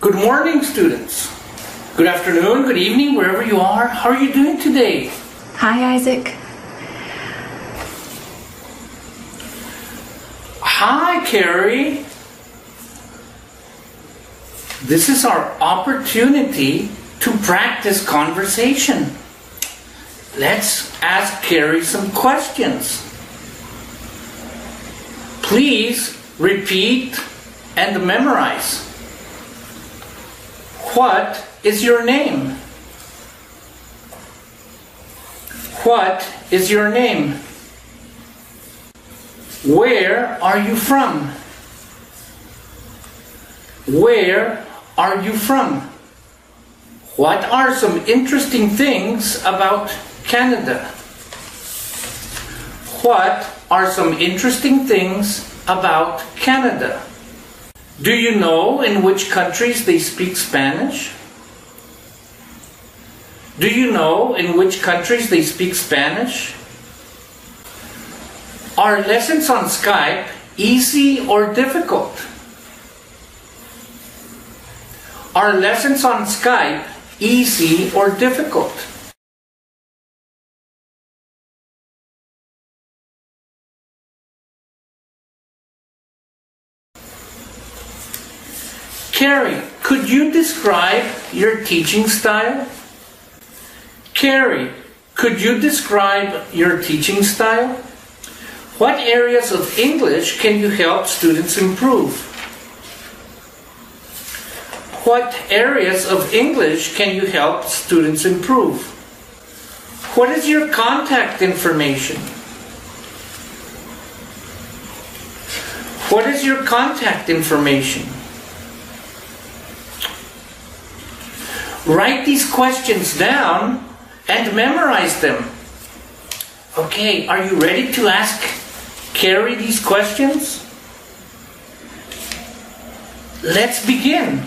Good morning, students. Good afternoon, good evening, wherever you are. How are you doing today? Hi, Isaac. Hi, Kerry. This is our opportunity to practice conversation. Let's ask Kerry some questions. Please repeat and memorize. What is your name? What is your name? Where are you from? Where are you from? What are some interesting things about Canada? What are some interesting things about Canada? Do you know in which countries they speak Spanish? Do you know in which countries they speak Spanish? Are lessons on Skype easy or difficult? Are lessons on Skype easy or difficult? Kerry, could you describe your teaching style? Kerry, could you describe your teaching style? What areas of English can you help students improve? What areas of English can you help students improve? What is your contact information? What is your contact information? Write these questions down and memorize them. Okay, are you ready to ask Kerry these questions? Let's begin.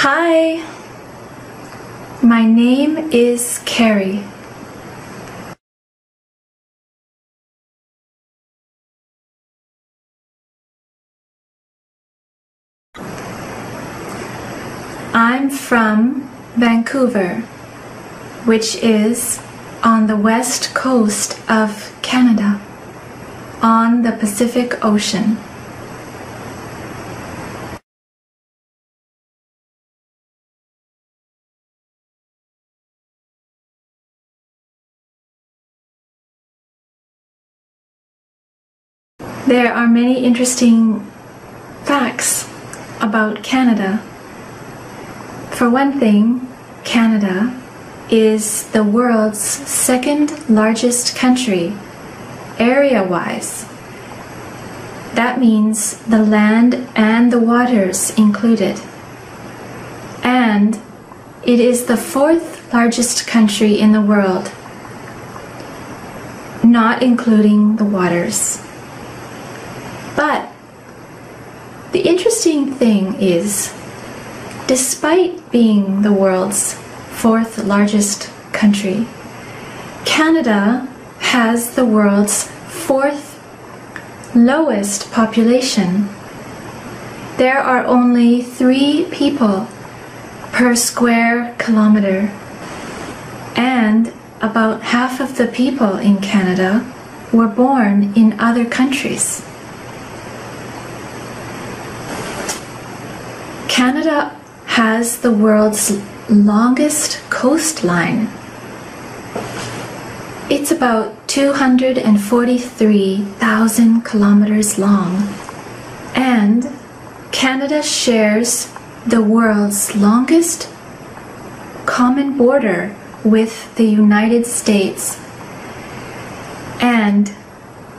Hi, my name is Kerry. I'm from Vancouver, which is on the west coast of Canada, on the Pacific Ocean. There are many interesting facts about Canada. For one thing, Canada is the world's second largest country, area-wise. That means the land and the waters included. And it is the fourth largest country in the world, not including the waters. But the interesting thing is, despite being the world's fourth largest country, Canada has the world's fourth lowest population. There are only 3 people per square kilometer, and about half of the people in Canada were born in other countries. Canada has the world's longest coastline. It's about 243,000 kilometers long, and Canada shares the world's longest common border with the United States, and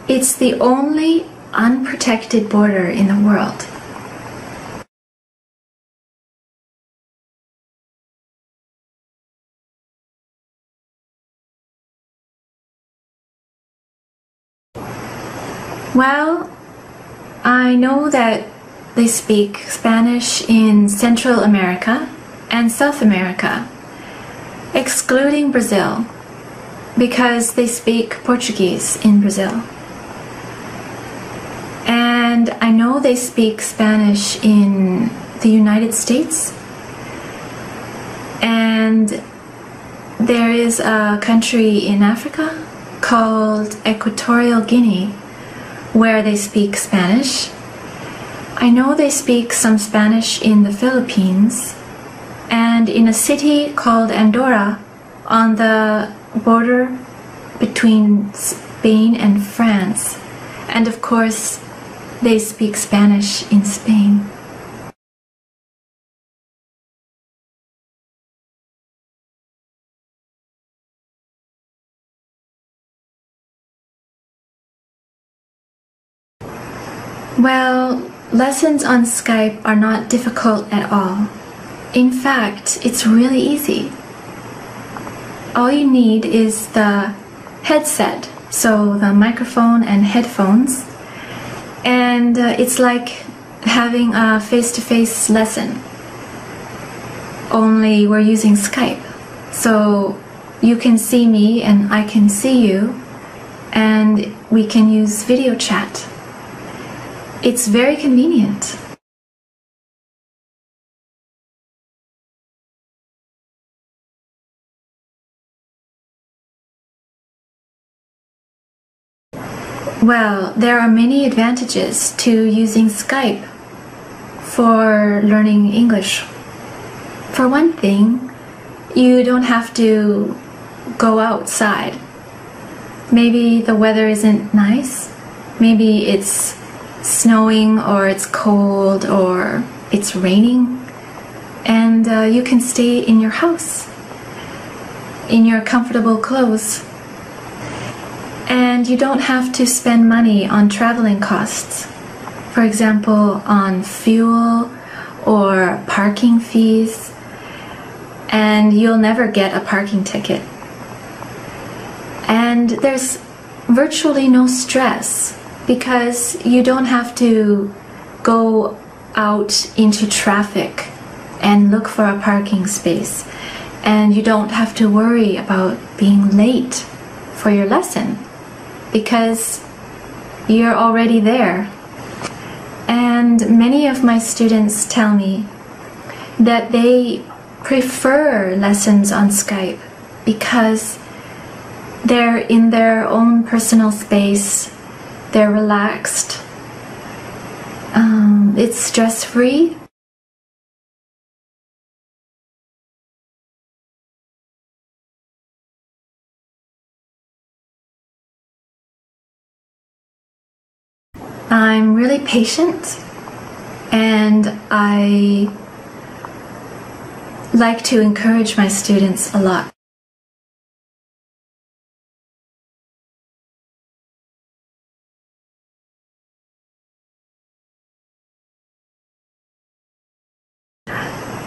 it's the only unprotected border in the world. Well, I know that they speak Spanish in Central America and South America, excluding Brazil, because they speak Portuguese in Brazil. And I know they speak Spanish in the United States. And there is a country in Africa called Equatorial Guinea where they speak Spanish. I know they speak some Spanish in the Philippines and in a city called Andorra on the border between Spain and France. And of course, they speak Spanish in Spain. Well, lessons on Skype are not difficult at all. In fact, it's really easy. All you need is the headset, so the microphone and headphones, and it's like having a face-to-face lesson. Only we're using Skype, so you can see me and I can see you, and we can use video chat. It's very convenient. Well, there are many advantages to using Skype for learning English. For one thing, you don't have to go outside. Maybe the weather isn't nice. Maybe it's snowing or it's cold or it's raining, and you can stay in your house in your comfortable clothes, and you don't have to spend money on traveling costs, for example on fuel or parking fees, and you'll never get a parking ticket. And there's virtually no stress because you don't have to go out into traffic and look for a parking space, and you don't have to worry about being late for your lesson because you're already there. And many of my students tell me that they prefer lessons on Skype because they're in their own personal space. They're relaxed. It's stress-free. I'm really patient, and I like to encourage my students a lot.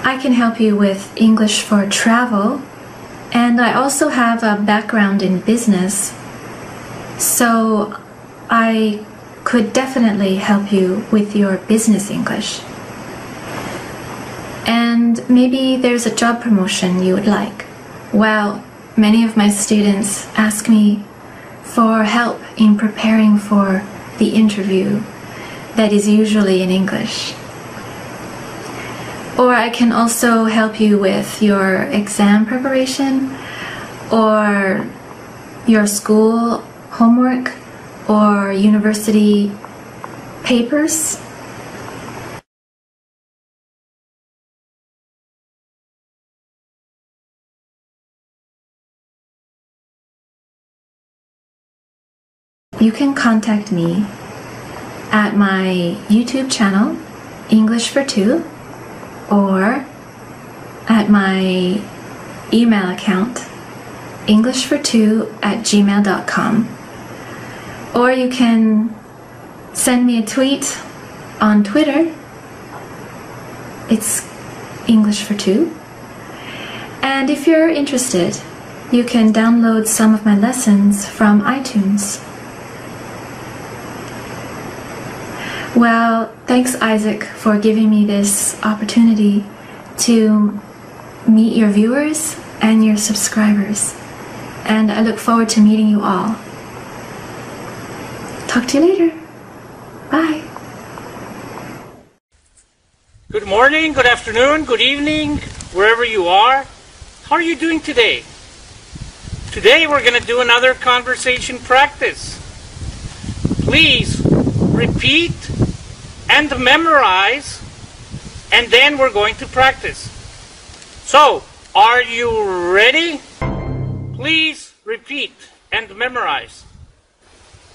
I can help you with English for travel, and I also have a background in business, so I could definitely help you with your business English. And maybe there's a job promotion you would like. Well, many of my students ask me for help in preparing for the interview that is usually in English. Or I can also help you with your exam preparation, or your school homework, or university papers. You can contact me at my YouTube channel, English for Two, or at my email account, englishfor2@gmail.com. Or you can send me a tweet on Twitter. It's English for Two. And if you're interested, you can download some of my lessons from iTunes. Well, thanks, Isaac, for giving me this opportunity to meet your viewers and your subscribers. And I look forward to meeting you all. Talk to you later. Bye. Good morning, good afternoon, good evening, wherever you are. How are you doing today? Today we're going to do another conversation practice. Please repeat and memorize, and then we're going to practice. So, are you ready? Please repeat and memorize.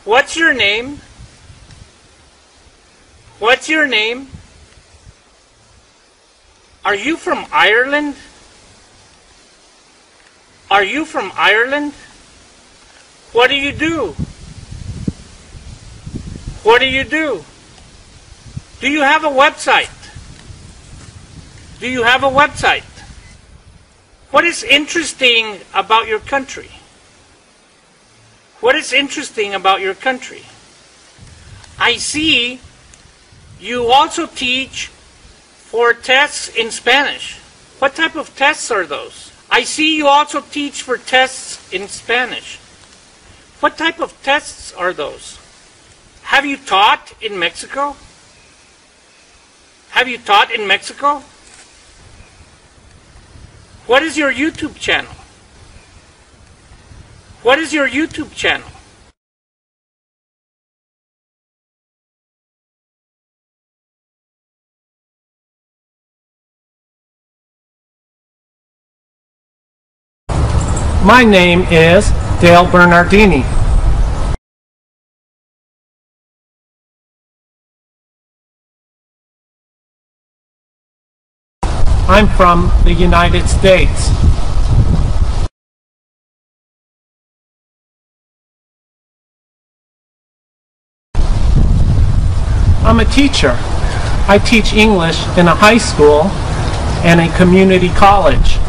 What's your name? What's your name? Are you from Ireland? Are you from Ireland? What do you do? What do you do? Do you have a website? Do you have a website? What is interesting about your country? What is interesting about your country? I see you also teach for tests in Spanish. What type of tests are those? I see you also teach for tests in Spanish. What type of tests are those? Have you taught in Mexico? Have you taught in Mexico? What is your YouTube channel? What is your YouTube channel? My name is Dale Bernardini. I'm from the United States. I'm a teacher. I teach English in a high school and a community college.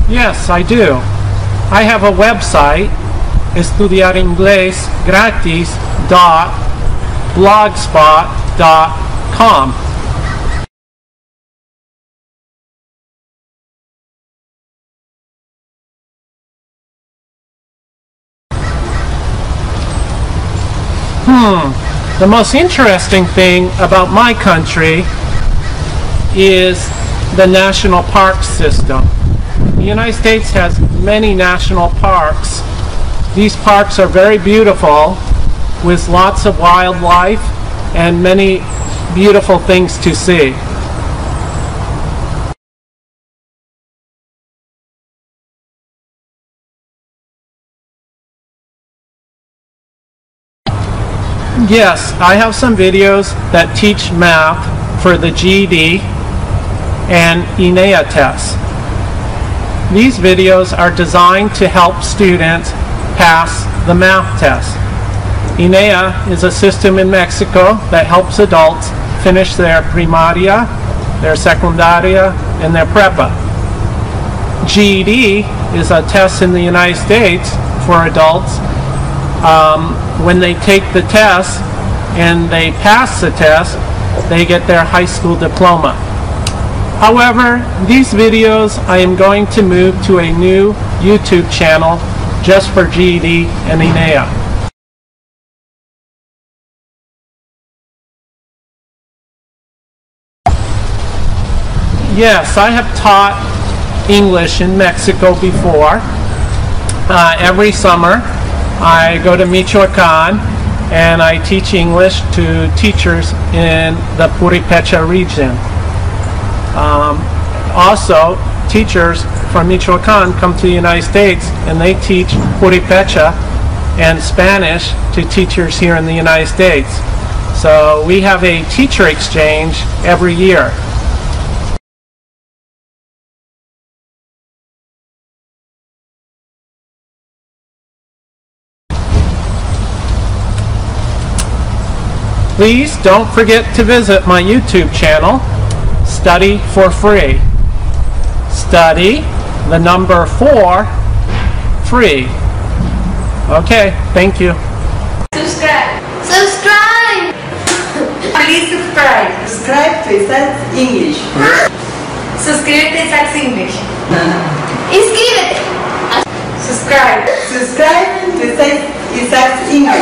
Yes, I do. I have a website, estudiaringles.blogspot.com. The most interesting thing about my country is the national park system. The United States has many national parks. These parks are very beautiful with lots of wildlife and many beautiful things to see. Yes, I have some videos that teach math for the GED and ENEA tests. These videos are designed to help students pass the math test. ENEA is a system in Mexico that helps adults finish their primaria, their secundaria, and their prepa. GED is a test in the United States for adults. When they take the test and they pass the test, they get their high school diploma. However, these videos I am going to move to a new YouTube channel just for GED and ENEA. Yes, I have taught English in Mexico before. Every summer I go to Michoacan and I teach English to teachers in the Purépecha region. Also, teachers from Michoacan come to the United States and they teach Purépecha and Spanish to teachers here in the United States. So we have a teacher exchange every year. Please don't forget to visit my YouTube channel, Study for Free. Study, the number 4, free. Okay, thank you. Subscribe. Subscribe! Please subscribe. Subscribe to estas English. Suscríbete a estas English. Inscríbete. Subscribe. Subscribe to estas English.